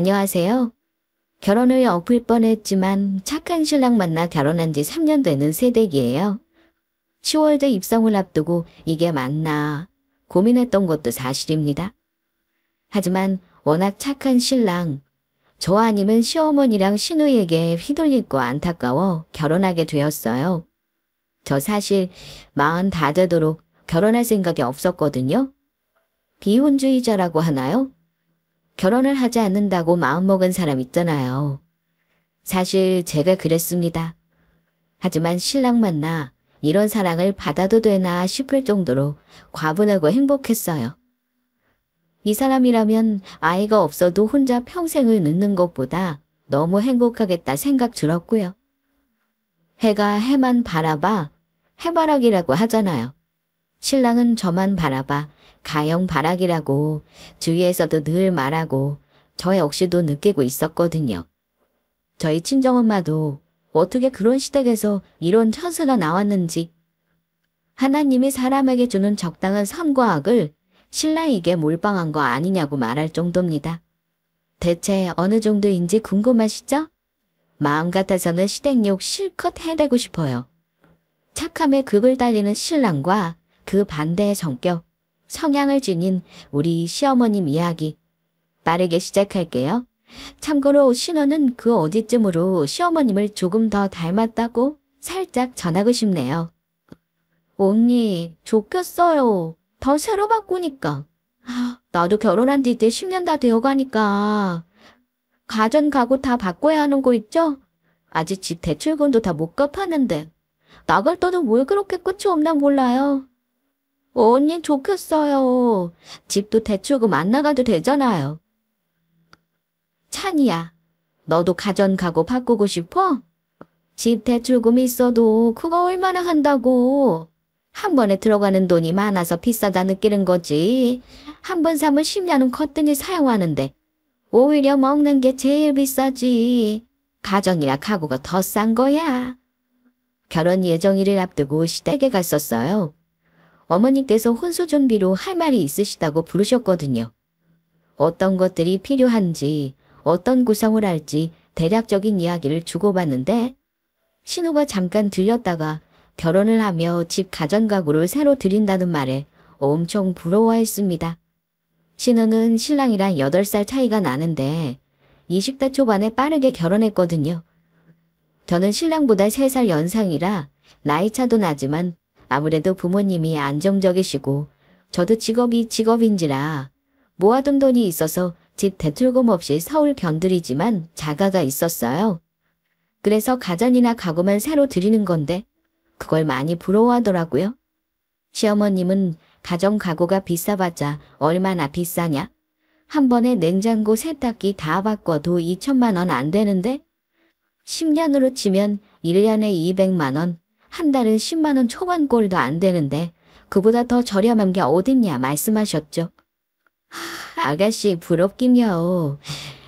안녕하세요. 결혼을 엎을 뻔했지만 착한 신랑 만나 결혼한 지 3년 되는 새댁이에요. 10월대 입성을 앞두고 이게 맞나 고민했던 것도 사실입니다. 하지만 워낙 착한 신랑, 저 아니면 시어머니랑 시누이에게 휘둘릴 거 안타까워 결혼하게 되었어요. 저 사실 40 다 되도록 결혼할 생각이 없었거든요. 비혼주의자라고 하나요? 결혼을 하지 않는다고 마음먹은 사람 있잖아요. 사실 제가 그랬습니다. 하지만 신랑 만나 이런 사랑을 받아도 되나 싶을 정도로 과분하고 행복했어요. 이 사람이라면 아이가 없어도 혼자 평생을 늦는 것보다 너무 행복하겠다 생각 들었고요. 해가 해만 바라봐 해바라기라고 하잖아요. 신랑은 저만 바라봐 가영바라기라고 주위에서도 늘 말하고 저 역시도 느끼고 있었거든요. 저희 친정엄마도 어떻게 그런 시댁에서 이런 처수가 나왔는지, 하나님이 사람에게 주는 적당한 선과 악을 신랑에게 몰빵한 거 아니냐고 말할 정도입니다. 대체 어느 정도인지 궁금하시죠? 마음 같아서는 시댁욕 실컷 해대고 싶어요. 착함에 극을 달리는 신랑과 그 반대의 성격, 성향을 지닌 우리 시어머님 이야기 빠르게 시작할게요. 참고로 신호는 그 어디쯤으로 시어머님을 조금 더 닮았다고 살짝 전하고 싶네요. 언니, 좋겠어요. 더 새로 바꾸니까. 나도 결혼한 지 이제 10년 다 되어가니까 가전 가구 다 바꿔야 하는 거 있죠? 아직 집 대출금도 다 못 갚았는데 나갈 돈은 왜 그렇게 끝이 없나 몰라요. 언니 좋겠어요. 집도 대출금 안 나가도 되잖아요. 찬이야, 너도 가전 가구 바꾸고 싶어? 집 대출금이 있어도 그거 얼마나 한다고. 한 번에 들어가는 돈이 많아서 비싸다 느끼는 거지. 한 번 사면 10년은 거뜬히 사용하는데 오히려 먹는 게 제일 비싸지. 가전이나 가구가 더 싼 거야. 결혼 예정일을 앞두고 시댁에 갔었어요. 어머니께서 혼수 준비로 할 말이 있으시다고 부르셨거든요. 어떤 것들이 필요한지, 어떤 구성을 할지 대략적인 이야기를 주고받는데 신우가 잠깐 들렸다가 결혼을 하며 집 가전가구를 새로 드린다는 말에 엄청 부러워했습니다. 신우는 신랑이랑 8살 차이가 나는데 20대 초반에 빠르게 결혼했거든요. 저는 신랑보다 3살 연상이라 나이 차도 나지만 아무래도 부모님이 안정적이시고 저도 직업이 직업인지라 모아둔 돈이 있어서 집 대출금 없이 서울 견들이지만 자가가 있었어요. 그래서 가전이나 가구만 새로 드리는 건데 그걸 많이 부러워하더라고요. 시어머님은 가전 가구가 비싸봤자 얼마나 비싸냐? 한 번에 냉장고 세탁기 다 바꿔도 2천만 원 안 되는데 10년으로 치면 1년에 200만 원, 한 달은 10만 원 초반꼴도 안 되는데 그보다 더 저렴한 게 어딨냐 말씀하셨죠. 아가씨 부럽긴요.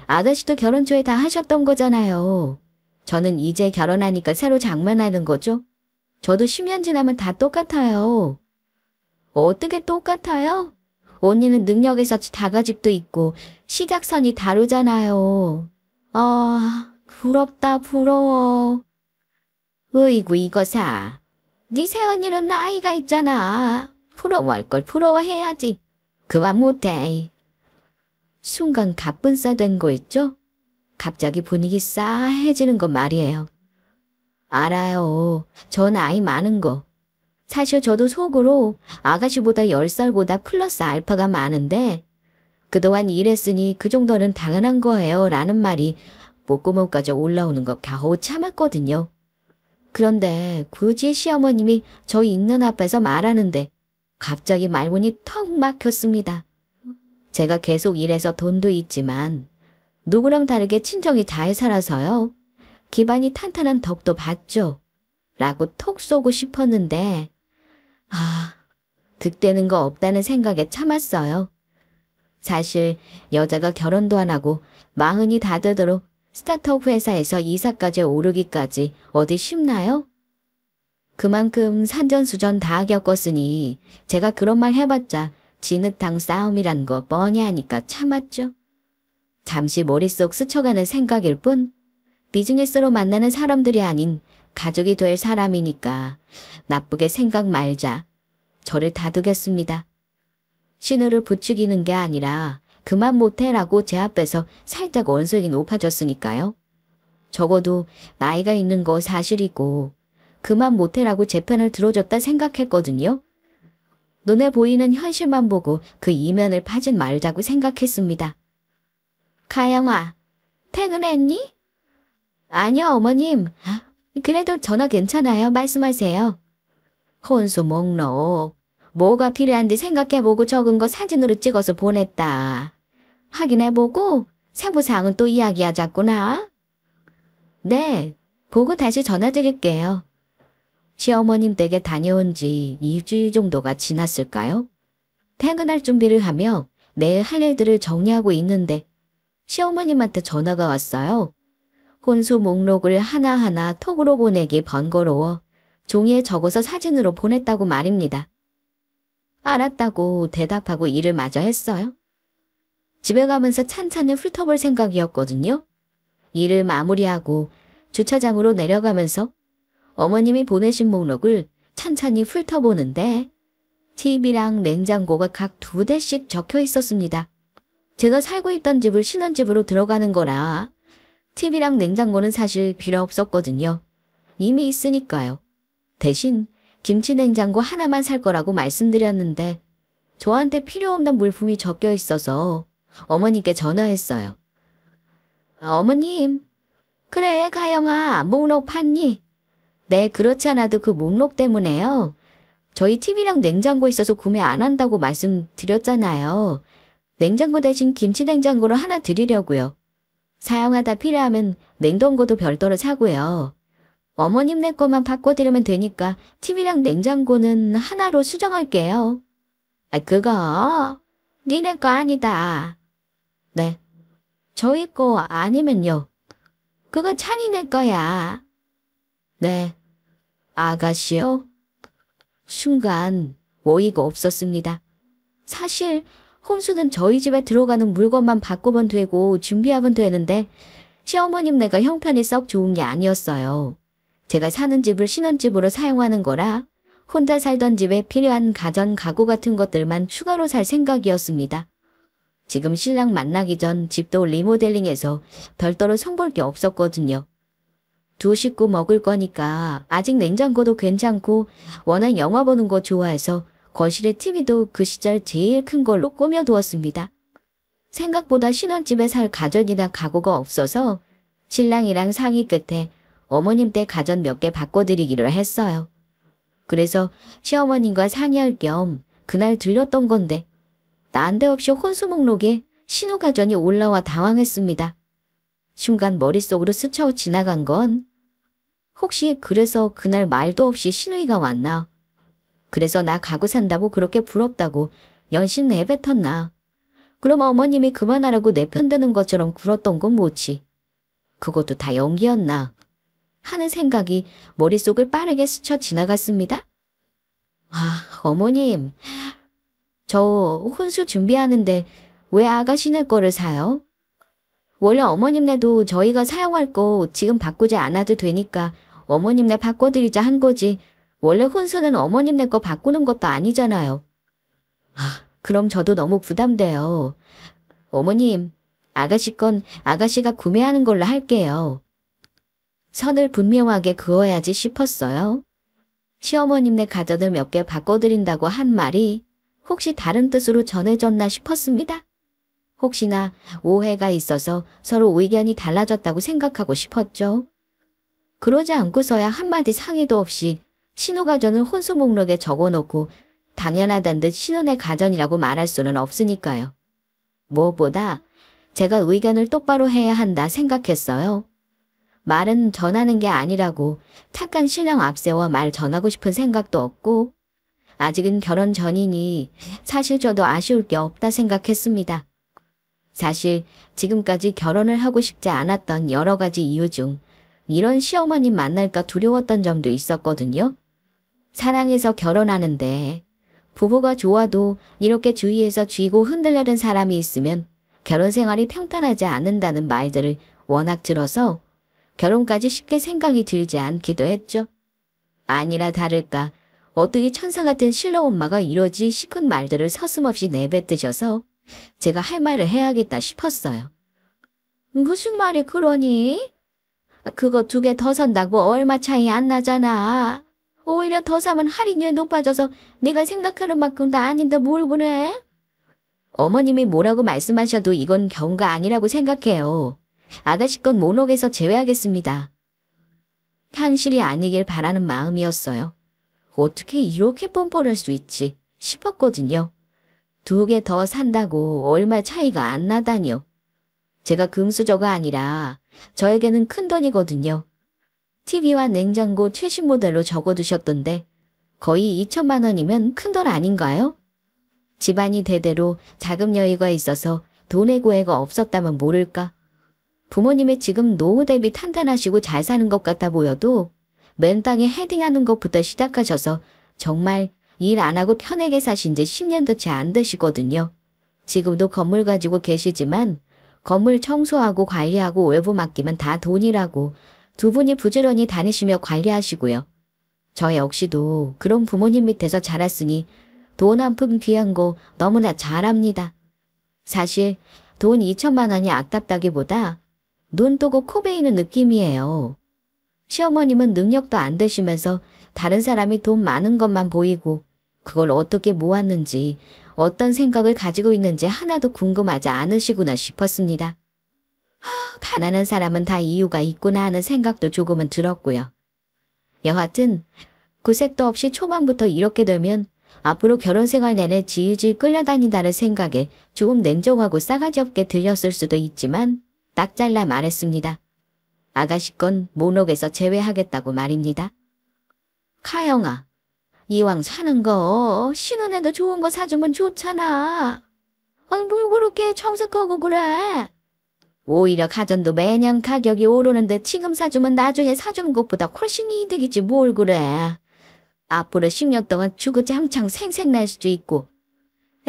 아가씨도 결혼 초에 다 하셨던 거잖아요. 저는 이제 결혼하니까 새로 장만하는 거죠. 저도 10년 지나면 다 똑같아요. 어떻게 똑같아요? 언니는 능력에서 다가집도 있고 시작선이 다르잖아요. 부럽다 부러워. 으이구 이거 사. 네 새언니는 나이가 있잖아. 부러워할 걸 부러워해야지. 그만 못해. 순간 갑분싸된 거 있죠? 갑자기 분위기 싸해지는 거 말이에요. 알아요. 저 나이 많은 거. 사실 저도 속으로 아가씨보다 10살보다 플러스 알파가 많은데 그동안 일했으니 그 정도는 당연한 거예요 라는 말이 목구멍까지 올라오는 거 겨우 참았거든요. 그런데 굳이 시어머님이 저 있는 앞에서 말하는데 갑자기 말문이 턱 막혔습니다. 제가 계속 일해서 돈도 있지만 누구랑 다르게 친정이 잘 살아서요. 기반이 탄탄한 덕도 봤죠. 라고 톡 쏘고 싶었는데 득되는 거 없다는 생각에 참았어요. 사실 여자가 결혼도 안 하고 40이 다 되도록 스타트업 회사에서 이사까지 오르기까지 어디 쉽나요? 그만큼 산전수전 다 겪었으니 제가 그런 말 해봤자 진흙탕 싸움이란 거 뻔히 하니까 참았죠. 잠시 머릿속 스쳐가는 생각일 뿐 비즈니스로 만나는 사람들이 아닌 가족이 될 사람이니까 나쁘게 생각 말자. 저를 다독였습니다. 신호를 부추기는 게 아니라 그만 못해라고 제 앞에서 살짝 언성이 높아졌으니까요. 적어도 나이가 있는 거 사실이고 그만 못해라고 제 편을 들어줬다 생각했거든요. 눈에 보이는 현실만 보고 그 이면을 파진 말자고 생각했습니다. 가영아, 퇴근했니? 아니요, 어머님. 그래도 전화 괜찮아요. 말씀하세요. 혼수 목록. 뭐가 필요한지 생각해보고 적은 거 사진으로 찍어서 보냈다. 확인해보고 세부사항은 또 이야기하자꾸나. 네, 보고 다시 전화드릴게요. 시어머님 댁에 다녀온 지 2주일 정도가 지났을까요? 퇴근할 준비를 하며 내일 할 일들을 정리하고 있는데 시어머님한테 전화가 왔어요. 혼수 목록을 하나하나 톡으로 보내기 번거로워 종이에 적어서 사진으로 보냈다고 말입니다. 알았다고 대답하고 일을 마저 했어요. 집에 가면서 찬찬히 훑어볼 생각이었거든요. 일을 마무리하고 주차장으로 내려가면서 어머님이 보내신 목록을 찬찬히 훑어보는데 TV랑 냉장고가 각 2대씩 적혀 있었습니다. 제가 살고 있던 집을 신혼집으로 들어가는 거라 TV랑 냉장고는 사실 필요 없었거든요. 이미 있으니까요. 대신 김치 냉장고 하나만 살 거라고 말씀드렸는데 저한테 필요 없는 물품이 적혀 있어서 어머니께 전화했어요. 어머님, 그래 가영아, 목록 봤니? 네, 그렇지 않아도 그 목록 때문에요. 저희 TV랑 냉장고 있어서 구매 안 한다고 말씀드렸잖아요. 냉장고 대신 김치 냉장고를 하나 드리려고요. 사용하다 필요하면 냉동고도 별도로 사고요. 어머님 내 거만 바꿔드리면 되니까 TV랑 냉장고는 하나로 수정할게요. 그거 니네 거 아니다. 네, 저희 거 아니면요. 그거 찬이네 거야. 네, 아가씨요? 순간 어이가 없었습니다. 사실 혼수는 저희 집에 들어가는 물건만 바꾸면 되고 준비하면 되는데 시어머님네가 형편이 썩 좋은 게 아니었어요. 제가 사는 집을 신혼집으로 사용하는 거라 혼자 살던 집에 필요한 가전 가구 같은 것들만 추가로 살 생각이었습니다. 지금 신랑 만나기 전 집도 리모델링해서 별도로 손볼 게 없었거든요. 2 식구 먹을 거니까 아직 냉장고도 괜찮고 워낙 영화 보는 거 좋아해서 거실에 TV도 그 시절 제일 큰 걸로 꾸며두었습니다. 생각보다 신혼집에 살 가전이나 가구가 없어서 신랑이랑 상의 끝에 어머님 댁 가전 몇 개 바꿔드리기로 했어요. 그래서 시어머님과 상의할 겸 그날 들렸던 건데 난데없이 혼수 목록에 신호 가전이 올라와 당황했습니다. 순간 머릿속으로 스쳐 지나간 건 혹시 그래서 그날 말도 없이 신우이가 왔나? 그래서 나 가구 산다고 그렇게 부럽다고 연신 내뱉었나? 그럼 어머님이 그만하라고 내 편 드는 것처럼 굴었던 건 뭐지? 그것도 다 연기였나? 하는 생각이 머릿속을 빠르게 스쳐 지나갔습니다. 어머님, 저 혼수 준비하는데 왜 아가씨네 거를 사요? 원래 어머님네도 저희가 사용할 거 지금 바꾸지 않아도 되니까 어머님네 바꿔드리자 한 거지 원래 혼수는 어머님네 거 바꾸는 것도 아니잖아요. 그럼 저도 너무 부담돼요. 어머님, 아가씨 건 아가씨가 구매하는 걸로 할게요. 선을 분명하게 그어야지 싶었어요. 시어머님네 가전을 몇 개 바꿔드린다고 한 말이 혹시 다른 뜻으로 전해졌나 싶었습니다. 혹시나 오해가 있어서 서로 의견이 달라졌다고 생각하고 싶었죠. 그러지 않고서야 한마디 상의도 없이 신호 가전을 혼수 목록에 적어놓고 당연하단 듯 신혼의 가전이라고 말할 수는 없으니까요. 무엇보다 제가 의견을 똑바로 해야 한다 생각했어요. 말은 전하는 게 아니라고 착한 신랑 앞세워 말 전하고 싶은 생각도 없고 아직은 결혼 전이니 사실 저도 아쉬울 게 없다 생각했습니다. 사실 지금까지 결혼을 하고 싶지 않았던 여러 가지 이유 중 이런 시어머님 만날까 두려웠던 점도 있었거든요. 사랑해서 결혼하는데 부부가 좋아도 이렇게 주위에서 쥐고 흔들려는 사람이 있으면 결혼 생활이 평탄하지 않는다는 말들을 워낙 들어서 결혼까지 쉽게 생각이 들지 않기도 했죠. 아니라 다를까 어떻게 천사 같은 신랑 엄마가 이러지 싶은 말들을 서슴없이 내뱉으셔서 제가 할 말을 해야겠다 싶었어요. 무슨 말이 그러니? 그거 2개 더 산다고 얼마 차이 안 나잖아. 오히려 더 사면 할인율 높아져서 네가 생각하는 만큼 다 아닌데 뭘 그래? 어머님이 뭐라고 말씀하셔도 이건 경우가 아니라고 생각해요. 아가씨건 모록에서 제외하겠습니다. 현실이 아니길 바라는 마음이었어요. 어떻게 이렇게 뻔뻔할 수 있지 싶었거든요. 2개 더 산다고 얼마 차이가 안 나다니요. 제가 금수저가 아니라 저에게는 큰 돈이거든요. TV와 냉장고 최신 모델로 적어두셨던데 거의 2천만 원이면 큰 돈 아닌가요? 집안이 대대로 자금 여유가 있어서 돈의 고해가 없었다면 모를까. 부모님이 지금 노후 대비 탄탄하시고 잘 사는 것 같아 보여도 맨 땅에 헤딩하는 것부터 시작하셔서 정말 일 안 하고 편하게 사신 지 10년도 채 안 되시거든요. 지금도 건물 가지고 계시지만 건물 청소하고 관리하고 외부 맡기면 다 돈이라고 2분이 부지런히 다니시며 관리하시고요. 저 역시도 그런 부모님 밑에서 자랐으니 돈 한 푼 귀한 거 너무나 잘 압니다. 사실 돈 2천만 원이 아깝다기보다 눈 뜨고 코 베이는 느낌이에요. 시어머님은 능력도 안 되시면서 다른 사람이 돈 많은 것만 보이고 그걸 어떻게 모았는지 어떤 생각을 가지고 있는지 하나도 궁금하지 않으시구나 싶었습니다. 가난한 사람은 다 이유가 있구나 하는 생각도 조금은 들었고요. 여하튼 구색도 없이 초반부터 이렇게 되면 앞으로 결혼 생활 내내 질질 끌려다닌다는 생각에 조금 냉정하고 싸가지 없게 들렸을 수도 있지만 딱 잘라 말했습니다. 아가씨 건 목록에서 제외하겠다고 말입니다. 카영아, 이왕 사는 거 신혼에도 좋은 거 사주면 좋잖아. 아니 뭘 그렇게 청색하고 그래. 오히려 가전도 매년 가격이 오르는데 지금 사주면 나중에 사주는 것보다 훨씬 이득이지 뭘 그래. 앞으로 10년 동안 주구장창 생색날 수도 있고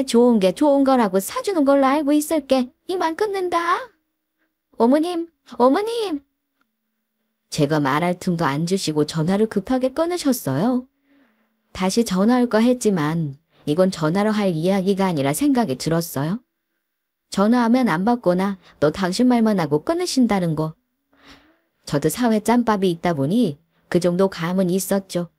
좋은 게 좋은 거라고 사주는 걸로 알고 있을게. 이만 끊는다. 어머님, 어머님. 제가 말할 틈도 안 주시고 전화를 급하게 끊으셨어요. 다시 전화할까 했지만 이건 전화로 할 이야기가 아니라 생각이 들었어요. 전화하면 안 받거나 또 당신 말만 하고 끊으신다는 거. 저도 사회 짬밥이 있다 보니 그 정도 감은 있었죠.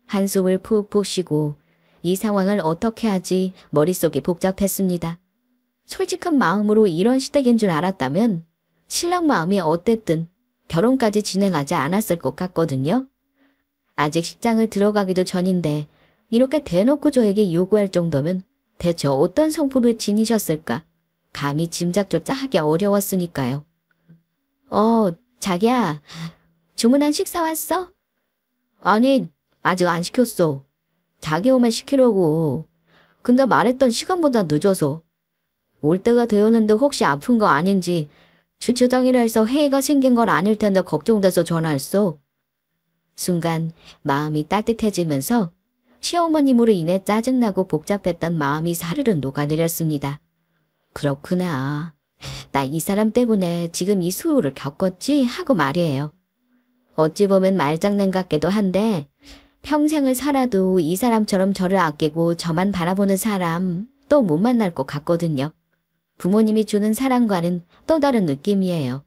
한숨을 푹푹 쉬고 이 상황을 어떻게 하지 머릿속이 복잡했습니다. 솔직한 마음으로 이런 시댁인 줄 알았다면 신랑 마음이 어땠든 결혼까지 진행하지 않았을 것 같거든요. 아직 식장을 들어가기도 전인데 이렇게 대놓고 저에게 요구할 정도면 대체 어떤 성품을 지니셨을까? 감히 짐작조차 하기 어려웠으니까요. 자기야, 주문한 식사 왔어? 아니, 아직 안 시켰어. 자기 오면 시키려고. 근데 말했던 시간보다 늦어서. 올 때가 되었는데 혹시 아픈 거 아닌지 주차장이라 해서 해가 생긴 건 아닐 텐데 걱정돼서 전화했어. 순간 마음이 따뜻해지면서 시어머님으로 인해 짜증나고 복잡했던 마음이 사르르 녹아내렸습니다. 그렇구나. 나 이 사람 때문에 지금 이 수요를 겪었지 하고 말이에요. 어찌 보면 말장난 같기도 한데 평생을 살아도 이 사람처럼 저를 아끼고 저만 바라보는 사람 또 못 만날 것 같거든요. 부모님이 주는 사랑과는 또 다른 느낌이에요.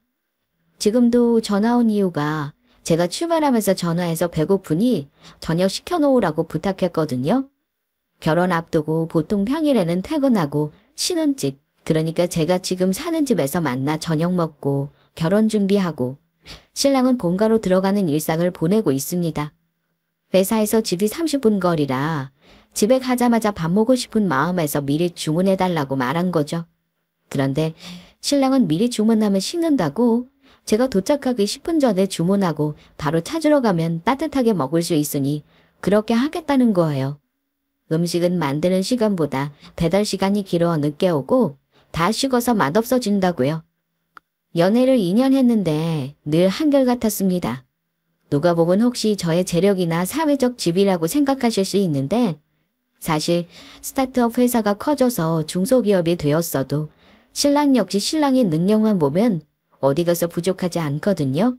지금도 전화 온 이유가 제가 출발하면서 전화해서 배고프니 저녁 시켜놓으라고 부탁했거든요. 결혼 앞두고 보통 평일에는 퇴근하고 쉬는 집, 그러니까 제가 지금 사는 집에서 만나 저녁 먹고 결혼 준비하고 신랑은 본가로 들어가는 일상을 보내고 있습니다. 회사에서 집이 30분 거리라 집에 가자마자 밥 먹고 싶은 마음에서 미리 주문해달라고 말한 거죠. 그런데 신랑은 미리 주문하면 식는다고 제가 도착하기 10분 전에 주문하고 바로 찾으러 가면 따뜻하게 먹을 수 있으니 그렇게 하겠다는 거예요. 음식은 만드는 시간보다 배달 시간이 길어 늦게 오고 다 식어서 맛없어진다고요. 연애를 2년 했는데 늘 한결같았습니다. 누가 보면 혹시 저의 재력이나 사회적 지위라고 생각하실 수 있는데 사실 스타트업 회사가 커져서 중소기업이 되었어도 신랑 역시 신랑의 능력만 보면 어디 가서 부족하지 않거든요.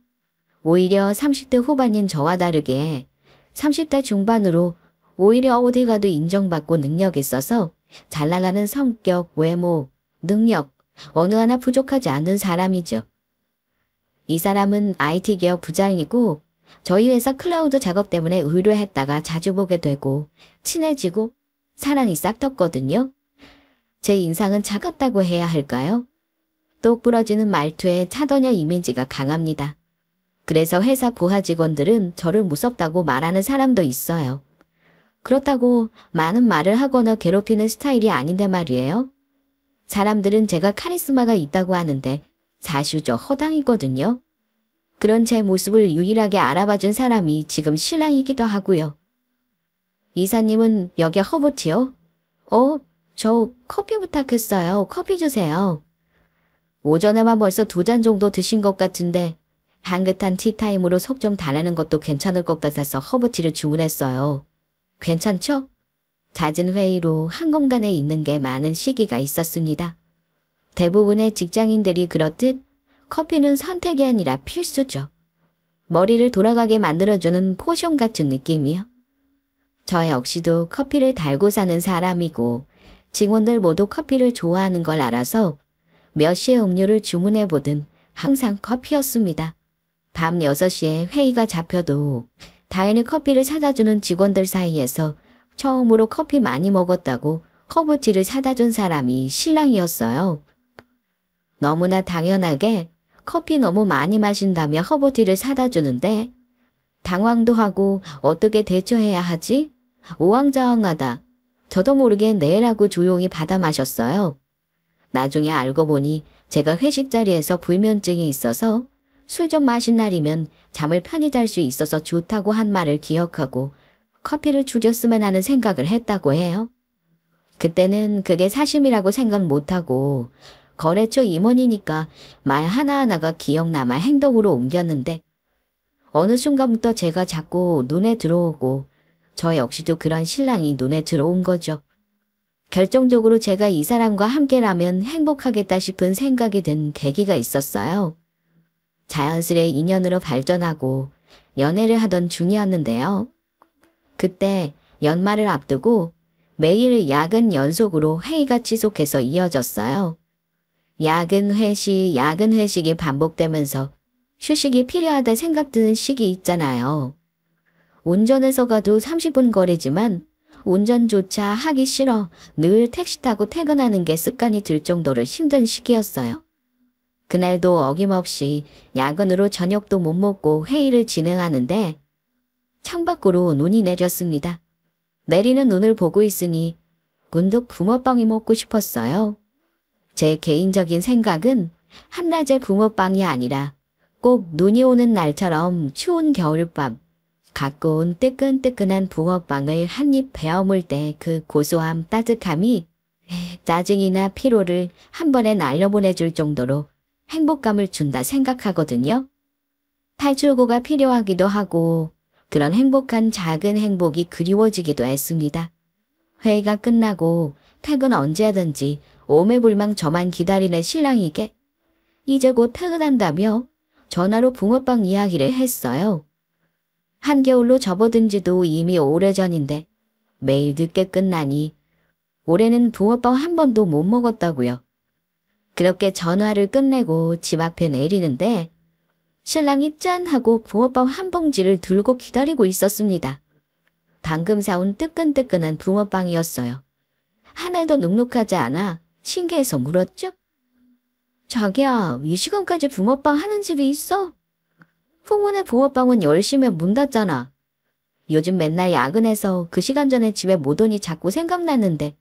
오히려 30대 후반인 저와 다르게 30대 중반으로 오히려 어디 가도 인정받고 능력 있어서 잘 나가는 성격, 외모, 능력 어느 하나 부족하지 않는 사람이죠. 이 사람은 IT 기업 부장이고 저희 회사 클라우드 작업 때문에 의뢰했다가 자주 보게 되고 친해지고 사랑이 싹 텄거든요. 제 인상은 차갑다고 해야 할까요? 똑 부러지는 말투에 차도녀 이미지가 강합니다. 그래서 회사 부하 직원들은 저를 무섭다고 말하는 사람도 있어요. 그렇다고 많은 말을 하거나 괴롭히는 스타일이 아닌데 말이에요. 사람들은 제가 카리스마가 있다고 하는데 사실 저 허당이거든요. 그런 제 모습을 유일하게 알아봐준 사람이 지금 신랑이기도 하고요. 이사님은 여기 허브티요? 저 커피 부탁했어요. 커피 주세요. 오전에만 벌써 2잔 정도 드신 것 같은데 향긋한 티타임으로 속 좀 달래는 것도 괜찮을 것 같아서 허브티를 주문했어요. 괜찮죠? 잦은 회의로 한 공간에 있는 게 많은 시기가 있었습니다. 대부분의 직장인들이 그렇듯 커피는 선택이 아니라 필수죠. 머리를 돌아가게 만들어주는 포션 같은 느낌이요. 저 역시도 커피를 달고 사는 사람이고 직원들 모두 커피를 좋아하는 걸 알아서 몇 시에 음료를 주문해보든 항상 커피였습니다. 밤 6시에 회의가 잡혀도 다행히 커피를 사다주는 직원들 사이에서 처음으로 커피 많이 먹었다고 허브티를 사다준 사람이 신랑이었어요. 너무나 당연하게 커피 너무 많이 마신다며 허브티를 사다주는데 당황도 하고 어떻게 대처해야 하지? 우왕좌왕하다. 저도 모르게 내라고 조용히 받아 마셨어요. 나중에 알고 보니 제가 회식 자리에서 불면증이 있어서 술 좀 마신 날이면 잠을 편히 잘 수 있어서 좋다고 한 말을 기억하고 커피를 줄였으면 하는 생각을 했다고 해요. 그때는 그게 사심이라고 생각 못하고 거래처 임원이니까 말 하나하나가 기억남아 행동으로 옮겼는데 어느 순간부터 제가 자꾸 눈에 들어오고 저 역시도 그런 신랑이 눈에 들어온 거죠. 결정적으로 제가 이 사람과 함께라면 행복하겠다 싶은 생각이 든 계기가 있었어요. 자연스레 인연으로 발전하고 연애를 하던 중이었는데요. 그때 연말을 앞두고 매일 야근 연속으로 회의가 지속해서 이어졌어요. 야근 회식이 반복되면서 휴식이 필요하다 생각드는 시기 있잖아요. 운전해서 가도 30분 거리지만 운전조차 하기 싫어 늘 택시 타고 퇴근하는 게 습관이 들 정도로 힘든 시기였어요. 그날도 어김없이 야근으로 저녁도 못 먹고 회의를 진행하는데 창밖으로 눈이 내렸습니다. 내리는 눈을 보고 있으니 문득 붕어빵이 먹고 싶었어요. 제 개인적인 생각은 한낮의 붕어빵이 아니라 꼭 눈이 오는 날처럼 추운 겨울밤 가까운 뜨끈뜨끈한 붕어빵을 한 입 베어물 때 그 고소함 따뜻함이 짜증이나 피로를 한 번에 날려보내줄 정도로 행복감을 준다 생각하거든요. 탈출구가 필요하기도 하고 그런 행복한 작은 행복이 그리워지기도 했습니다. 회의가 끝나고 퇴근 언제 하든지 오매불망 저만 기다리는 신랑에게 이제 곧 퇴근한다며 전화로 붕어빵 이야기를 했어요. 한겨울로 접어든 지도 이미 오래전인데 매일 늦게 끝나니 올해는 붕어빵 한 번도 못 먹었다고요. 그렇게 전화를 끝내고 집 앞에 내리는데 신랑이 짠 하고 붕어빵 한 봉지를 들고 기다리고 있었습니다. 방금 사온 뜨끈뜨끈한 붕어빵이었어요. 하나도 눅눅하지 않아 신기해서 물었죠. 자기야, 이 시간까지 붕어빵 하는 집이 있어? 후문의 붕어빵은 10시면 문 닫잖아. 요즘 맨날 야근해서 그 시간 전에 집에 못 오니 자꾸 생각나는데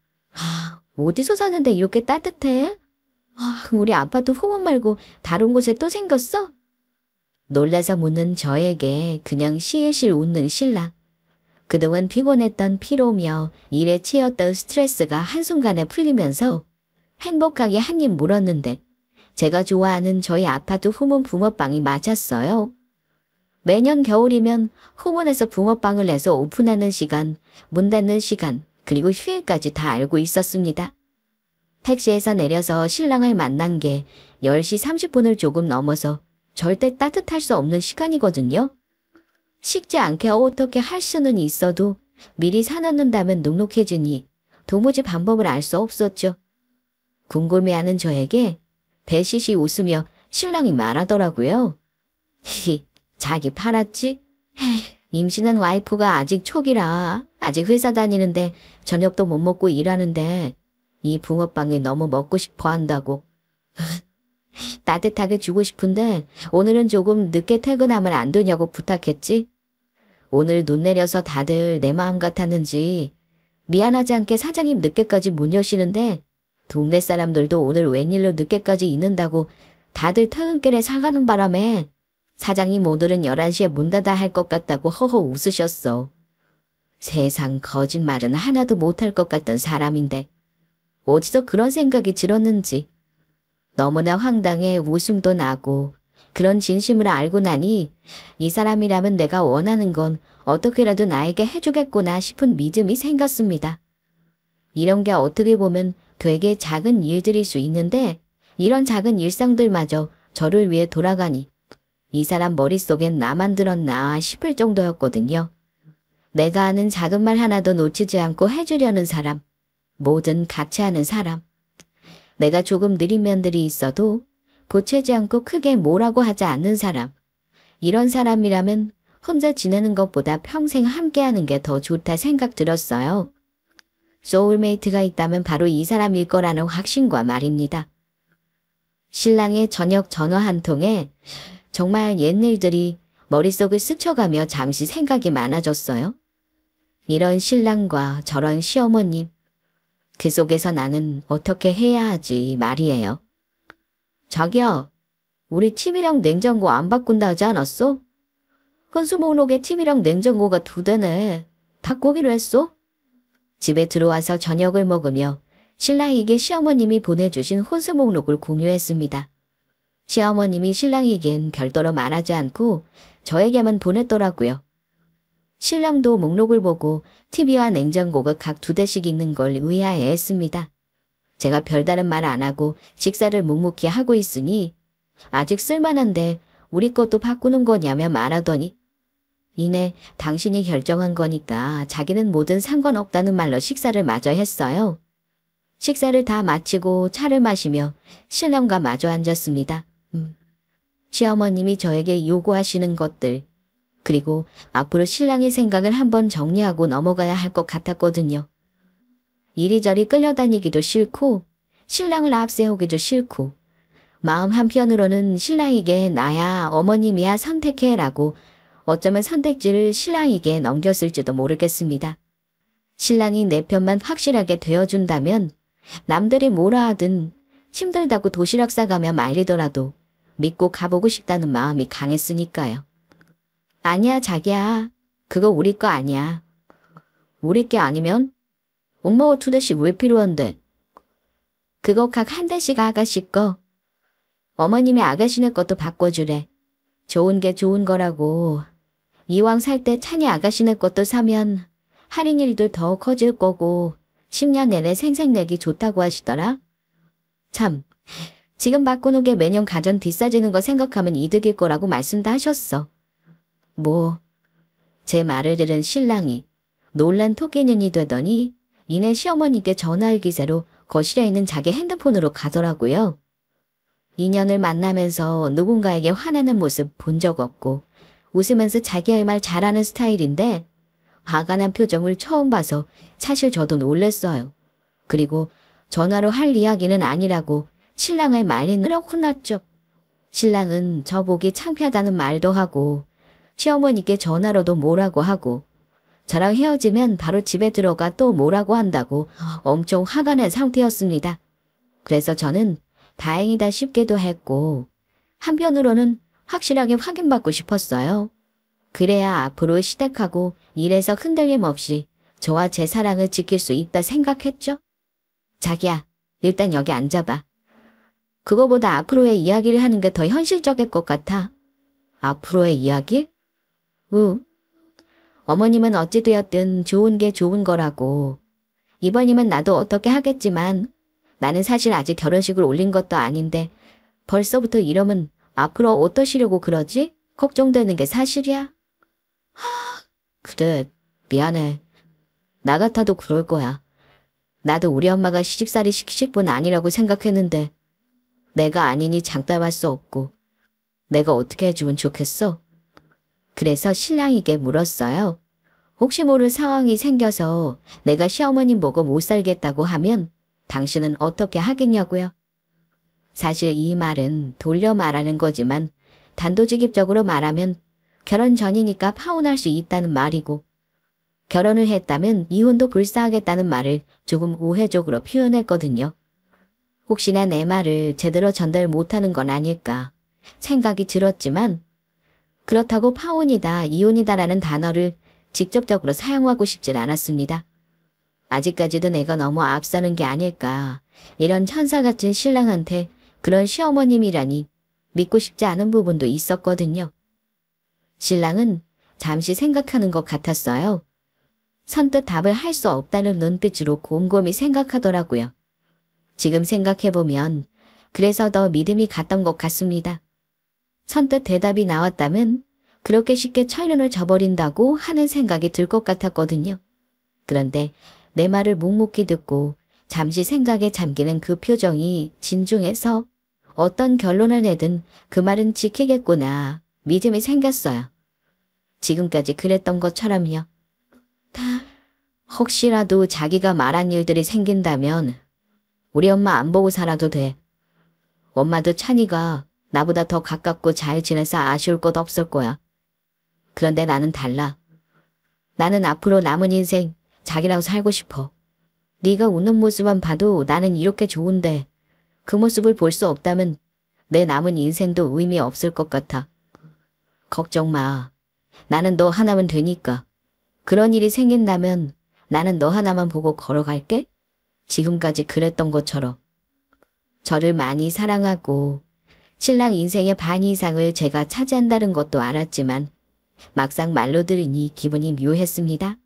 어디서 사는데 이렇게 따뜻해? 우리 아파트 후문 말고 다른 곳에 또 생겼어? 놀라서 묻는 저에게 그냥 실실 웃는 신랑. 그동안 피곤했던 피로며 일에 치였던 스트레스가 한순간에 풀리면서 행복하게 한 입 물었는데 제가 좋아하는 저희 아파트 후문 붕어빵이 맞았어요. 매년 겨울이면 후문에서 붕어빵을 내서 오픈하는 시간, 문 닫는 시간, 그리고 휴일까지 다 알고 있었습니다. 택시에서 내려서 신랑을 만난 게 10시 30분을 조금 넘어서 절대 따뜻할 수 없는 시간이거든요. 식지 않게 어떻게 할 수는 있어도 미리 사놓는다면 눅눅해지니 도무지 방법을 알 수 없었죠. 궁금해하는 저에게 배시시 웃으며 신랑이 말하더라고요. 히히, 자기 팔았지? 임신한 와이프가 아직 초기라. 아직 회사 다니는데 저녁도 못 먹고 일하는데 이 붕어빵이 너무 먹고 싶어 한다고. 따뜻하게 주고 싶은데 오늘은 조금 늦게 퇴근하면 안 되냐고 부탁했지. 오늘 눈 내려서 다들 내 마음 같았는지 미안하지 않게 사장님 늦게까지 문 여시는데 동네 사람들도 오늘 웬일로 늦게까지 있는다고 다들 퇴근길에 사가는 바람에 사장님 오늘은 11시에 문 닫아 할 것 같다고 허허 웃으셨어. 세상 거짓말은 하나도 못할 것 같던 사람인데 어디서 그런 생각이 들었는지 너무나 황당해 웃음도 나고 그런 진심을 알고 나니 이 사람이라면 내가 원하는 건 어떻게라도 나에게 해주겠구나 싶은 믿음이 생겼습니다. 이런 게 어떻게 보면 되게 작은 일들일 수 있는데 이런 작은 일상들마저 저를 위해 돌아가니 이 사람 머릿속엔 나만 들었나 싶을 정도였거든요. 내가 하는 작은 말 하나도 놓치지 않고 해주려는 사람, 뭐든 같이 하는 사람. 내가 조금 느린 면들이 있어도 보채지 않고 크게 뭐라고 하지 않는 사람. 이런 사람이라면 혼자 지내는 것보다 평생 함께하는 게 더 좋다 생각 들었어요. 소울메이트가 있다면 바로 이 사람일 거라는 확신과 말입니다. 신랑의 저녁 전화 한 통에 정말 옛일들이 머릿속을 스쳐가며 잠시 생각이 많아졌어요. 이런 신랑과 저런 시어머님. 그 속에서 나는 어떻게 해야 하지 말이에요. 자기야, 우리 TV랑 냉장고 안 바꾼다 하지 않았어? 혼수 목록에 TV랑 냉장고가 2대네. 바꾸기로 했어? 집에 들어와서 저녁을 먹으며 신랑에게 시어머님이 보내주신 혼수 목록을 공유했습니다. 시어머님이 신랑에겐 별도로 말하지 않고 저에게만 보냈더라고요. 신랑도 목록을 보고 TV와 냉장고가 각 2대씩 있는 걸 의아해했습니다. 제가 별다른 말 안 하고 식사를 묵묵히 하고 있으니 아직 쓸만한데 우리 것도 바꾸는 거냐며 말하더니 이내 당신이 결정한 거니까 자기는 뭐든 상관없다는 말로 식사를 마저 했어요. 식사를 다 마치고 차를 마시며 신랑과 마주 앉았습니다. 시어머님이 저에게 요구하시는 것들 그리고 앞으로 신랑의 생각을 한번 정리하고 넘어가야 할 것 같았거든요. 이리저리 끌려다니기도 싫고 신랑을 앞세우기도 싫고 마음 한편으로는 신랑에게 나야 어머님이야 선택해라고 어쩌면 선택지를 신랑에게 넘겼을지도 모르겠습니다. 신랑이 내 편만 확실하게 되어준다면 남들이 뭐라 하든 힘들다고 도시락 싸가며 말리더라도 믿고 가보고 싶다는 마음이 강했으니까요. 아니야 자기야. 그거 우리 거 아니야. 우리 게 아니면? 엄마가 2대씩 왜 필요한데? 그거 각 1대씩 아가씨 거. 어머님이 아가씨네 것도 바꿔주래. 좋은 게 좋은 거라고. 이왕 살 때 찬이 아가씨네 것도 사면 할인율도 더 커질 거고 10년 내내 생색내기 좋다고 하시더라. 참, 지금 바꾸는 게 매년 가전 비싸지는 거 생각하면 이득일 거라고 말씀도 하셨어. 뭐, 제 말을 들은 신랑이 놀란 토끼눈이 되더니 이내 시어머니께 전화할 기세로 거실에 있는 자기 핸드폰으로 가더라고요. 인연을 만나면서 누군가에게 화내는 모습 본 적 없고 웃으면서 자기 할 말 잘하는 스타일인데 화가 난 표정을 처음 봐서 사실 저도 놀랬어요. 그리고 전화로 할 이야기는 아니라고 신랑을 말리느라 혼났죠. 신랑은 저보기 창피하다는 말도 하고 시어머니께 전화로도 뭐라고 하고 저랑 헤어지면 바로 집에 들어가 또 뭐라고 한다고 엄청 화가 난 상태였습니다. 그래서 저는 다행이다 싶기도 했고 한편으로는 확실하게 확인받고 싶었어요. 그래야 앞으로 시댁하고 일에서 흔들림 없이 저와 제 사랑을 지킬 수 있다 생각했죠. 자기야, 일단 여기 앉아봐. 그거보다 앞으로의 이야기를 하는 게 더 현실적일 것 같아. 앞으로의 이야기? 어머님은 어찌되었든 좋은 게 좋은 거라고. 이번이면 나도 어떻게 하겠지만 나는 사실 아직 결혼식을 올린 것도 아닌데 벌써부터 이러면 앞으로 어떠시려고 그러지? 걱정되는 게 사실이야. 그래, 미안해. 나 같아도 그럴 거야. 나도 우리 엄마가 시집살이 시키실 분 아니라고 생각했는데 내가 아니니 장담할 수 없고 내가 어떻게 해주면 좋겠어? 그래서 신랑에게 물었어요. 혹시 모를 상황이 생겨서 내가 시어머님 보고 못 살겠다고 하면 당신은 어떻게 하겠냐고요? 사실 이 말은 돌려 말하는 거지만 단도직입적으로 말하면 결혼 전이니까 파혼할 수 있다는 말이고 결혼을 했다면 이혼도 불사하겠다는 말을 조금 우회적으로 표현했거든요. 혹시나 내 말을 제대로 전달 못하는 건 아닐까 생각이 들었지만 그렇다고 파혼이다, 이혼이다라는 단어를 직접적으로 사용하고 싶진 않았습니다. 아직까지도 내가 너무 앞서는 게 아닐까. 이런 천사 같은 신랑한테 그런 시어머님이라니 믿고 싶지 않은 부분도 있었거든요. 신랑은 잠시 생각하는 것 같았어요. 선뜻 답을 할 수 없다는 눈빛으로 곰곰이 생각하더라고요. 지금 생각해보면 그래서 더 믿음이 갔던 것 같습니다. 선뜻 대답이 나왔다면 그렇게 쉽게 철륜을 저버린다고 하는 생각이 들 것 같았거든요. 그런데 내 말을 묵묵히 듣고 잠시 생각에 잠기는 그 표정이 진중해서 어떤 결론을 내든 그 말은 지키겠구나 믿음이 생겼어요. 지금까지 그랬던 것처럼요. 혹시라도 자기가 말한 일들이 생긴다면 우리 엄마 안 보고 살아도 돼. 엄마도 찬이가 나보다 더 가깝고 잘 지내서 아쉬울 것 없을 거야. 그런데 나는 달라. 나는 앞으로 남은 인생 자기랑 살고 싶어. 네가 웃는 모습만 봐도 나는 이렇게 좋은데 그 모습을 볼 수 없다면 내 남은 인생도 의미 없을 것 같아. 걱정 마. 나는 너 하나면 되니까. 그런 일이 생긴다면 나는 너 하나만 보고 걸어갈게. 지금까지 그랬던 것처럼. 저를 많이 사랑하고 신랑 인생의 반 이상을 제가 차지한다는 것도 알았지만 막상 말로 들으니 기분이 묘했습니다.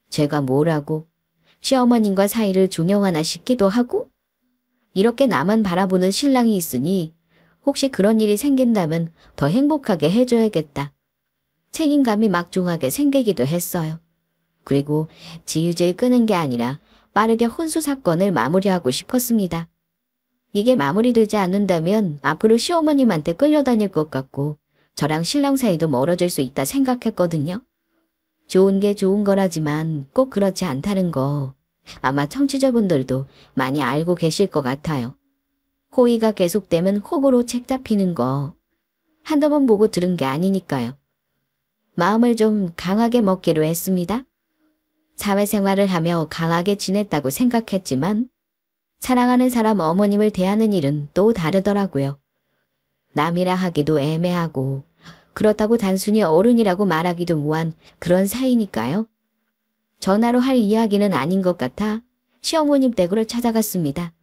제가 뭐라고 시어머님과 사이를 종영하나 싶기도 하고 이렇게 나만 바라보는 신랑이 있으니 혹시 그런 일이 생긴다면 더 행복하게 해줘야겠다. 책임감이 막중하게 생기기도 했어요. 그리고 질질 끄는 게 아니라 빠르게 혼수 사건을 마무리하고 싶었습니다. 이게 마무리되지 않는다면 앞으로 시어머님한테 끌려다닐 것 같고 저랑 신랑 사이도 멀어질 수 있다 생각했거든요. 좋은 게 좋은 거라지만 꼭 그렇지 않다는 거 아마 청취자분들도 많이 알고 계실 것 같아요. 호의가 계속되면 혹으로 책 잡히는 거 한두 번 보고 들은 게 아니니까요. 마음을 좀 강하게 먹기로 했습니다. 사회생활을 하며 강하게 지냈다고 생각했지만 사랑하는 사람 어머님을 대하는 일은 또 다르더라고요. 남이라 하기도 애매하고 그렇다고 단순히 어른이라고 말하기도 무한 그런 사이니까요. 전화로 할 이야기는 아닌 것 같아 시어머님 댁으로 찾아갔습니다.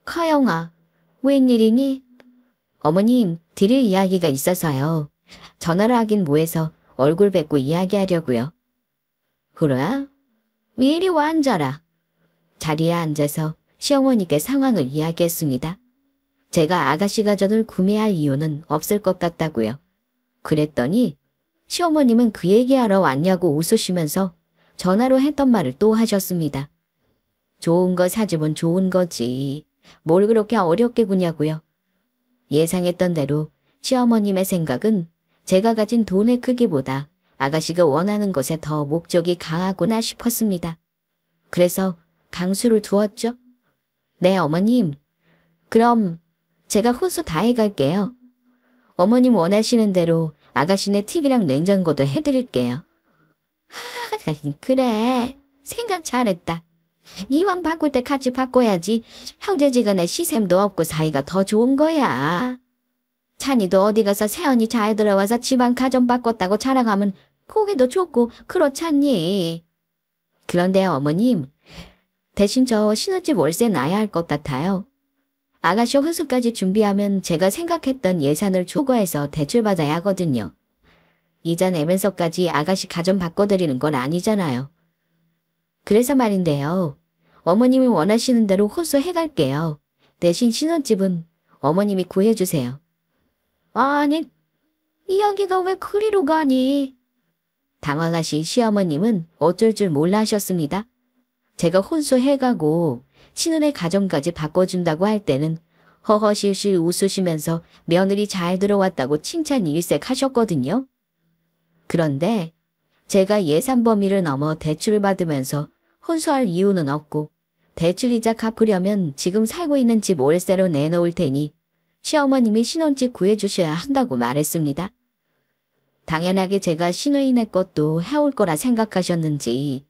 커영아, 웬일이니? 어머님, 드릴 이야기가 있어서요. 전화를 하긴 뭐해서 얼굴 뵙고 이야기하려고요. 그래? 이리 와 앉아라. 자리에 앉아서 시어머니께 상황을 이야기했습니다. 제가 아가씨 가전을 구매할 이유는 없을 것 같다고요. 그랬더니 시어머님은 그 얘기하러 왔냐고 웃으시면서 전화로 했던 말을 또 하셨습니다. 좋은 거 사주면 좋은 거지. 뭘 그렇게 어렵게 구냐고요. 예상했던 대로 시어머님의 생각은 제가 가진 돈의 크기보다 아가씨가 원하는 것에 더 목적이 강하구나 싶었습니다. 그래서 강수를 두었죠. 네, 어머님. 그럼 제가 혼수 다 해갈게요. 어머님 원하시는 대로 아가씨네 TV랑 냉장고도 해드릴게요. 그래, 생각 잘했다. 이왕 바꿀 때 같이 바꿔야지. 형제지간에 시샘도 없고 사이가 더 좋은 거야. 찬이도 어디 가서 새언니 잘 들어와서 집안 가전 바꿨다고 자랑하면 고개도 좋고 그렇잖니. 그런데 어머님, 대신 저 신혼집 월세 나야 할 것 같아요. 아가씨 혼수까지 준비하면 제가 생각했던 예산을 초과해서 대출받아야 하거든요. 이자 내면서까지 아가씨 가전 바꿔드리는 건 아니잖아요. 그래서 말인데요. 어머님이 원하시는 대로 호소해갈게요. 대신 신혼집은 어머님이 구해주세요. 아니, 이야기가 왜 그리로 가니? 당황하신 시어머님은 어쩔 줄 몰라 하셨습니다. 제가 혼수해가고 신혼의 가정까지 바꿔준다고 할 때는 허허실실 웃으시면서 며느리 잘 들어왔다고 칭찬 일색하셨거든요. 그런데 제가 예산 범위를 넘어 대출을 받으면서 혼수할 이유는 없고 대출이자 갚으려면 지금 살고 있는 집 월세로 내놓을 테니 시어머님이 신혼집 구해주셔야 한다고 말했습니다. 당연하게 제가 신우이네 것도 해올 거라 생각하셨는지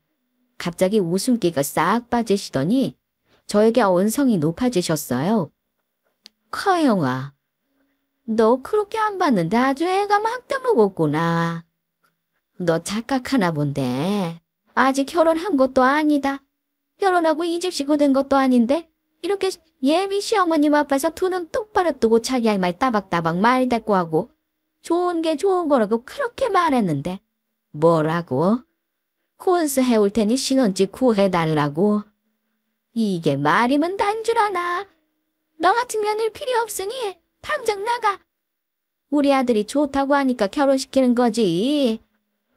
갑자기 웃음기가 싹 빠지시더니 저에게 언성이 높아지셨어요. 커영아, 너 그렇게 안 봤는데 아주 애가 막 떠먹었구나. 너 착각하나 본데 아직 결혼한 것도 아니다. 결혼하고 이 집 식구 된 것도 아닌데 이렇게 예비 시어머님 앞에서 두 눈 똑바로 뜨고 자기 할 말 따박따박 말 대꾸하고 좋은 게 좋은 거라고 그렇게 말했는데 뭐라고? 혼수 해올 테니 신혼집 구해달라고? 이게 말이면 단 줄 아나? 너 같은 며느리 필요 없으니 당장 나가. 우리 아들이 좋다고 하니까 결혼시키는 거지.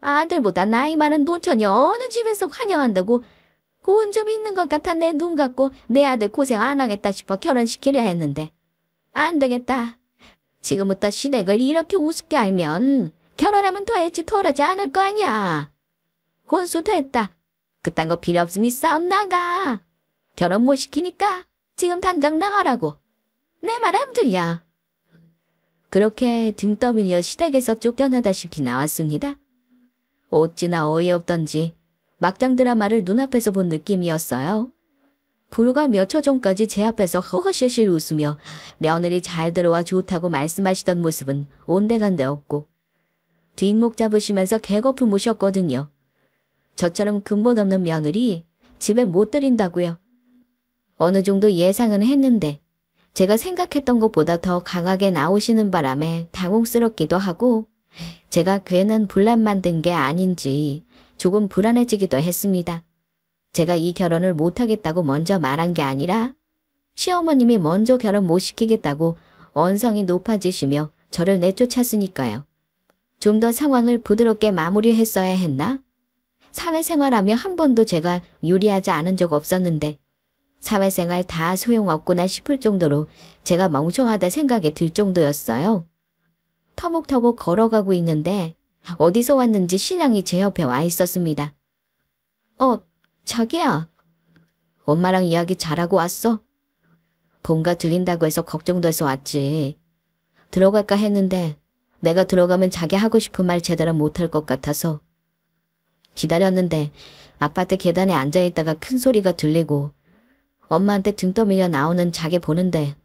아들보다 나이 많은 노처녀 어느 집에서 환영한다고 고운 점 있는 것 같아 내 눈 감고 내 아들 고생 안 하겠다 싶어 결혼시키려 했는데 안 되겠다. 지금부터 시댁을 이렇게 우습게 알면 결혼하면 더했지 덜하지 않을 거 아니야. 혼수 됐다. 그딴 거 필요 없으니 싸움 나가. 결혼 못 시키니까 지금 당장 나가라고. 내 말 안 들려. 그렇게 등 떠밀려 시댁에서 쫓겨나다시피 나왔습니다. 어찌나 어이없던지 막장 드라마를 눈앞에서 본 느낌이었어요. 불과 몇 초 전까지 제 앞에서 허허실실 웃으며 며느리 잘 들어와 좋다고 말씀하시던 모습은 온데간데 없고 뒷목 잡으시면서 개거품 무셨거든요. 저처럼 근본 없는 며느리 집에 못 들인다고요. 어느 정도 예상은 했는데 제가 생각했던 것보다 더 강하게 나오시는 바람에 당혹스럽기도 하고 제가 괜한 분란 만든 게 아닌지 조금 불안해지기도 했습니다. 제가 이 결혼을 못하겠다고 먼저 말한 게 아니라 시어머님이 먼저 결혼 못 시키겠다고 언성이 높아지시며 저를 내쫓았으니까요. 좀 더 상황을 부드럽게 마무리했어야 했나? 사회생활하며 한 번도 제가 유리하지 않은 적 없었는데 사회생활 다 소용없구나 싶을 정도로 제가 멍청하다 생각이 들 정도였어요. 터벅터벅 걸어가고 있는데 어디서 왔는지 신랑이 제 옆에 와 있었습니다. 자기야. 엄마랑 이야기 잘하고 왔어? 뭔가 들린다고 해서 걱정돼서 왔지. 들어갈까 했는데 내가 들어가면 자기 하고 싶은 말 제대로 못할 것 같아서. 기다렸는데 아파트 계단에 앉아있다가 큰 소리가 들리고 엄마한테 등 떠밀려 나오는 자기 보는데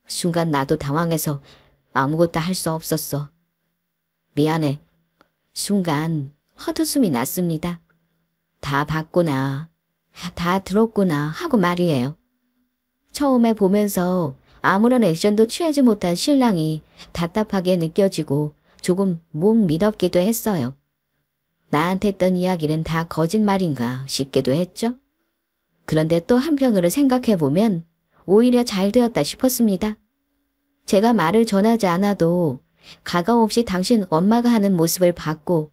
순간 나도 당황해서 아무것도 할 수 없었어. 미안해. 순간 헛웃음이 났습니다. 다 봤구나. 다 들었구나 하고 말이에요. 처음에 보면서 아무런 액션도 취하지 못한 신랑이 답답하게 느껴지고 조금 목 미덥기도 했어요. 나한테 했던 이야기는 다 거짓말인가 싶기도 했죠. 그런데 또 한편으로 생각해보면 오히려 잘 되었다 싶었습니다. 제가 말을 전하지 않아도 가감없이 당신 엄마가 하는 모습을 봤고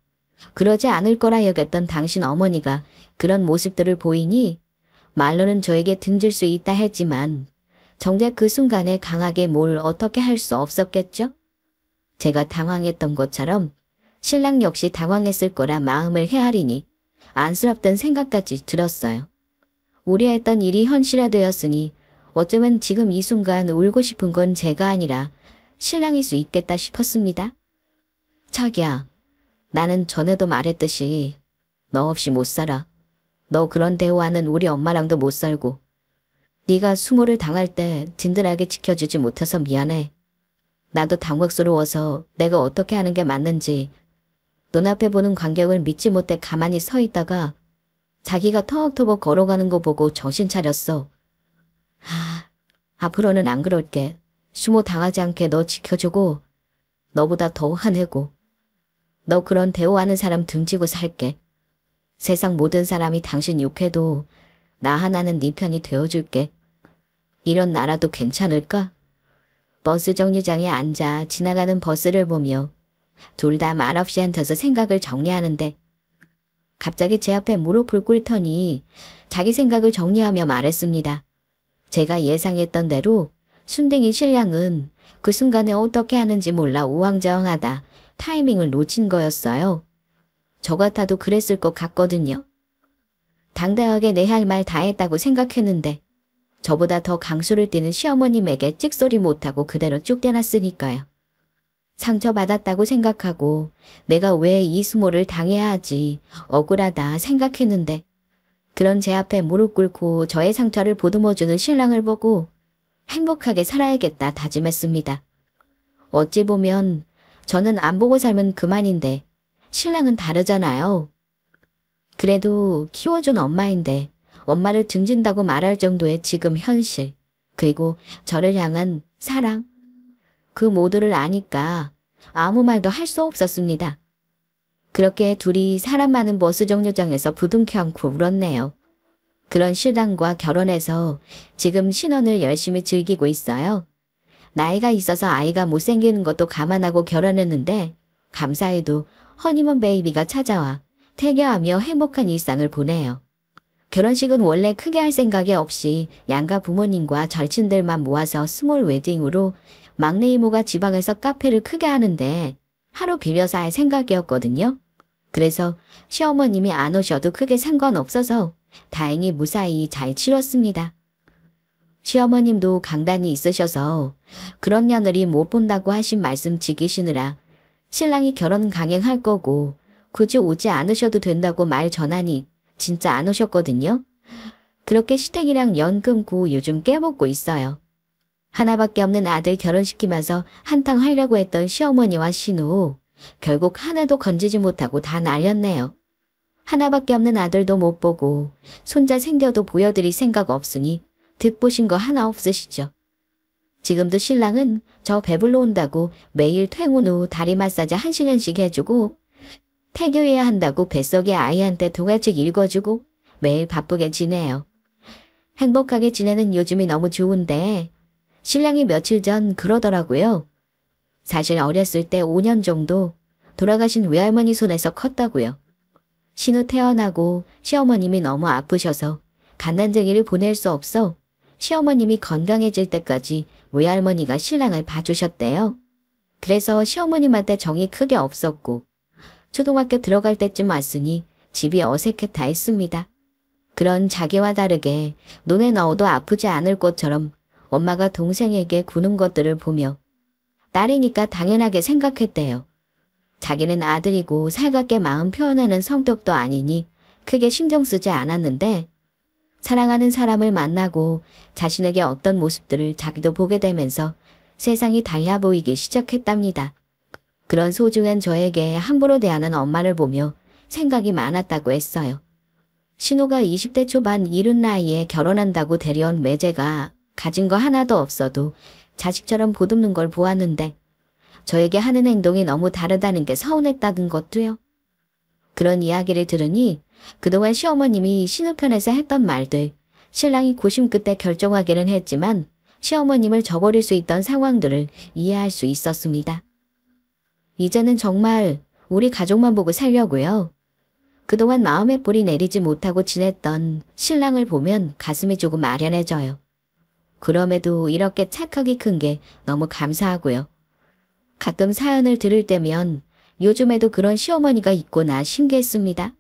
그러지 않을 거라 여겼던 당신 어머니가 그런 모습들을 보이니 말로는 저에게 등질 수 있다 했지만 정작 그 순간에 강하게 뭘 어떻게 할 수 없었겠죠? 제가 당황했던 것처럼 신랑 역시 당황했을 거라 마음을 헤아리니 안쓰럽던 생각까지 들었어요. 우려했던 일이 현실화되었으니 어쩌면 지금 이 순간 울고 싶은 건 제가 아니라 신랑일 수 있겠다 싶었습니다. 자기야, 나는 전에도 말했듯이 너 없이 못 살아. 너 그런 대우하는 우리 엄마랑도 못 살고 네가 수모를 당할 때 든든하게 지켜주지 못해서 미안해. 나도 당혹스러워서 내가 어떻게 하는 게 맞는지 눈앞에 보는 광경을 믿지 못해 가만히 서 있다가 자기가 터벅터벅 걸어가는 거 보고 정신 차렸어. 앞으로는 안 그럴게. 수모 당하지 않게 너 지켜주고 너보다 더 화내고 너 그런 대우하는 사람 등지고 살게. 세상 모든 사람이 당신 욕해도 나 하나는 네 편이 되어줄게. 이런 나라도 괜찮을까? 버스 정류장에 앉아 지나가는 버스를 보며 둘 다 말없이 앉아서 생각을 정리하는데 갑자기 제 앞에 무릎을 꿇더니 자기 생각을 정리하며 말했습니다. 제가 예상했던 대로 순댕이 신랑은 그 순간에 어떻게 하는지 몰라 우왕좌왕하다 타이밍을 놓친 거였어요. 저 같아도 그랬을 것 같거든요. 당당하게 내 할 말 다 했다고 생각했는데 저보다 더 강수를 띠는 시어머님에게 찍소리 못하고 그대로 쭉 대놨으니까요. 상처받았다고 생각하고 내가 왜 이 수모를 당해야 하지 억울하다 생각했는데 그런 제 앞에 무릎 꿇고 저의 상처를 보듬어주는 신랑을 보고 행복하게 살아야겠다 다짐했습니다. 어찌 보면 저는 안 보고 살면 그만인데 신랑은 다르잖아요. 그래도 키워준 엄마인데 엄마를 등진다고 말할 정도의 지금 현실 그리고 저를 향한 사랑 그 모두를 아니까 아무 말도 할 수 없었습니다. 그렇게 둘이 사람 많은 버스 정류장에서 부둥켜 안고 울었네요. 그런 신랑과 결혼해서 지금 신혼을 열심히 즐기고 있어요. 나이가 있어서 아이가 못생기는 것도 감안하고 결혼했는데 감사해도 허니문 베이비가 찾아와 태교하며 행복한 일상을 보내요. 결혼식은 원래 크게 할 생각이 없이 양가 부모님과 절친들만 모아서 스몰 웨딩으로 막내 이모가 지방에서 카페를 크게 하는데 하루 빌려서 할 생각이었거든요. 그래서 시어머님이 안 오셔도 크게 상관없어서 다행히 무사히 잘 치렀습니다. 시어머님도 강단이 있으셔서 그런 며느리 못 본다고 하신 말씀 지키시느라 신랑이 결혼 강행할 거고 굳이 오지 않으셔도 된다고 말 전하니 진짜 안 오셨거든요. 그렇게 시댁이랑 연 끊고 요즘 깨먹고 있어요. 하나밖에 없는 아들 결혼시키면서 한탕 하려고 했던 시어머니와 신우 결국 하나도 건지지 못하고 다 날렸네요. 하나밖에 없는 아들도 못 보고 손자 생겨도 보여드릴 생각 없으니 득보신 거 하나 없으시죠. 지금도 신랑은 저 배불러 온다고 매일 퇴근 후 다리 마사지 1시간씩 해주고 태교해야 한다고 뱃속에 아이한테 동화책 읽어주고 매일 바쁘게 지내요. 행복하게 지내는 요즘이 너무 좋은데 신랑이 며칠 전 그러더라고요. 사실 어렸을 때 5년 정도 돌아가신 외할머니 손에서 컸다고요. 신우 태어나고 시어머님이 너무 아프셔서 갓난쟁이를 보낼 수 없어 시어머님이 건강해질 때까지 외할머니가 신랑을 봐주셨대요. 그래서 시어머님한테 정이 크게 없었고 초등학교 들어갈 때쯤 왔으니 집이 어색했다 했습니다. 그런 자기와 다르게 눈에 넣어도 아프지 않을 것처럼 엄마가 동생에게 구는 것들을 보며 딸이니까 당연하게 생각했대요. 자기는 아들이고 살갑게 마음 표현하는 성격도 아니니 크게 신경 쓰지 않았는데 사랑하는 사람을 만나고 자신에게 어떤 모습들을 자기도 보게 되면서 세상이 달라 보이기 시작했답니다. 그런 소중한 저에게 함부로 대하는 엄마를 보며 생각이 많았다고 했어요. 신우가 20대 초반 이른 나이에 결혼한다고 데려온 매제가 가진 거 하나도 없어도 자식처럼 보듬는 걸 보았는데 저에게 하는 행동이 너무 다르다는 게 서운했다는 것도요. 그런 이야기를 들으니 그동안 시어머님이 신우 편에서 했던 말들, 신랑이 고심 끝에 결정하기는 했지만 시어머님을 저버릴 수 있던 상황들을 이해할 수 있었습니다. 이제는 정말 우리 가족만 보고 살려고요. 그동안 마음에 뿌리 내리지 못하고 지냈던 신랑을 보면 가슴이 조금 아련해져요. 그럼에도 이렇게 착하기 큰 게 너무 감사하고요. 가끔 사연을 들을 때면 요즘에도 그런 시어머니가 있구나 신기했습니다.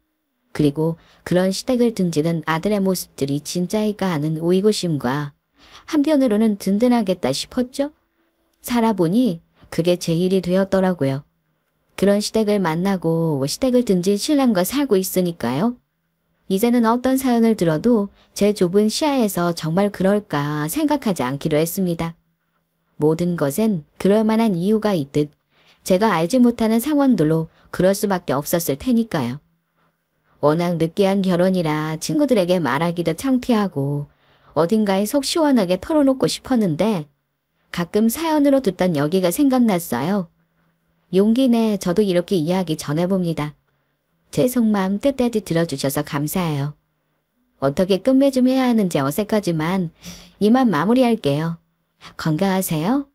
그리고 그런 시댁을 등지는 아들의 모습들이 진짜일까 하는 의구심과 한편으로는 든든하겠다 싶었죠. 살아보니 그게 제 일이 되었더라고요. 그런 시댁을 만나고 시댁을 등진 신랑과 살고 있으니까요. 이제는 어떤 사연을 들어도 제 좁은 시야에서 정말 그럴까 생각하지 않기로 했습니다. 모든 것엔 그럴 만한 이유가 있듯 제가 알지 못하는 상황들로 그럴 수밖에 없었을 테니까요. 워낙 느끼한 결혼이라 친구들에게 말하기도 창피하고 어딘가에 속 시원하게 털어놓고 싶었는데 가끔 사연으로 듣던 여기가 생각났어요. 용기 내 저도 이렇게 이야기 전해봅니다. 제 속마음 뜻대로 들어주셔서 감사해요. 어떻게 끝맺음 해야 하는지 어색하지만 이만 마무리할게요. 건강하세요.